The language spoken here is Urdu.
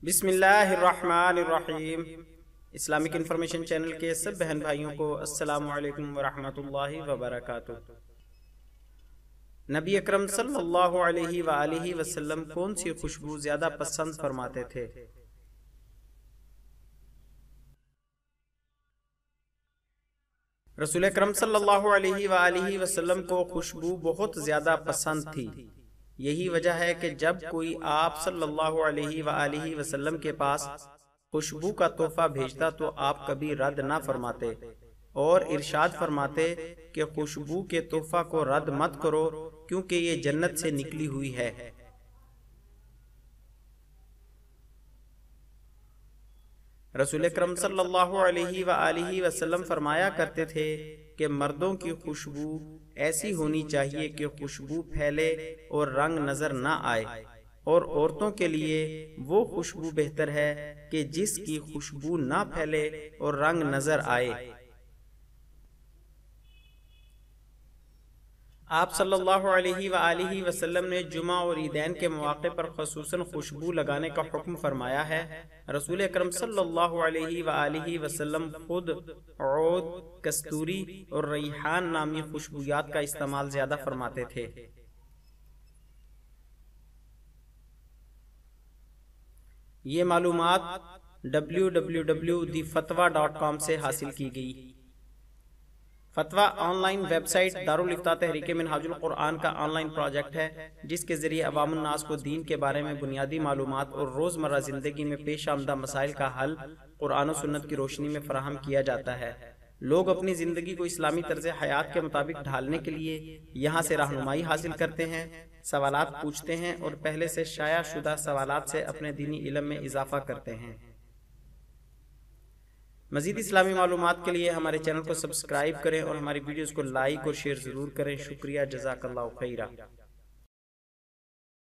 بسم اللہ الرحمن الرحیم۔ اسلامک انفارمیشن چینل کے سب بہن بھائیوں کو السلام علیکم ورحمۃ اللہ وبرکاتہ۔ نبی اکرم صلی اللہ علیہ وآلہ وسلم کون سی خوشبو زیادہ پسند فرماتے تھے؟ رسول اکرم صلی اللہ علیہ وآلہ وسلم کو خوشبو بہت زیادہ پسند تھی۔ یہی وجہ ہے کہ جب کوئی آپ صلی اللہ علیہ وآلہ وسلم کے پاس خوشبو کا تحفہ بھیجتا تو آپ کبھی رد نہ فرماتے اور ارشاد فرماتے کہ خوشبو کے تحفہ کو رد مت کرو کیونکہ یہ جنت سے نکلی ہوئی ہے۔ رسول اکرم صلی اللہ علیہ وآلہ وسلم فرمایا کرتے تھے کہ مردوں کی خوشبو ایسی ہونی چاہیے کہ خوشبو پھیلے اور رنگ نظر نہ آئے، اور عورتوں کے لیے وہ خوشبو بہتر ہے کہ جس کی خوشبو نہ پھیلے اور رنگ نظر آئے۔ آپ صلی اللہ علیہ وآلہ وسلم نے جمعہ اور عیدین کے مواقع پر خصوصاً خوشبو لگانے کا حکم فرمایا ہے۔ رسول اکرم صلی اللہ علیہ وآلہ وسلم خود عود، کستوری اور ریحان نامی خوشبویات کا استعمال زیادہ فرماتے تھے۔ یہ معلومات www.thefatwa.com سے حاصل کی گئی۔ فتویٰ آن لائن ویب سائٹ دارالفتاء تحریک منہاج القرآن کا آن لائن پروجیکٹ ہے جس کے ذریعے عوام الناس کو دین کے بارے میں بنیادی معلومات اور روزمرہ زندگی میں پیش آمدہ مسائل کا حل قرآن و سنت کی روشنی میں فراہم کیا جاتا ہے۔ لوگ اپنی زندگی کو اسلامی طرز حیات کے مطابق ڈھالنے کے لیے یہاں سے رہنمائی حاصل کرتے ہیں، سوالات پوچھتے ہیں اور پہلے سے شائع شدہ سوالات سے اپنے دینی علم میں اضافہ کرتے ہیں۔ مزید اسلامی معلومات کے لیے ہمارے چینل کو سبسکرائب کریں اور ہماری ویڈیوز کو لائک اور شیئر ضرور کریں۔ شکریہ، جزاک اللہ خیرہ۔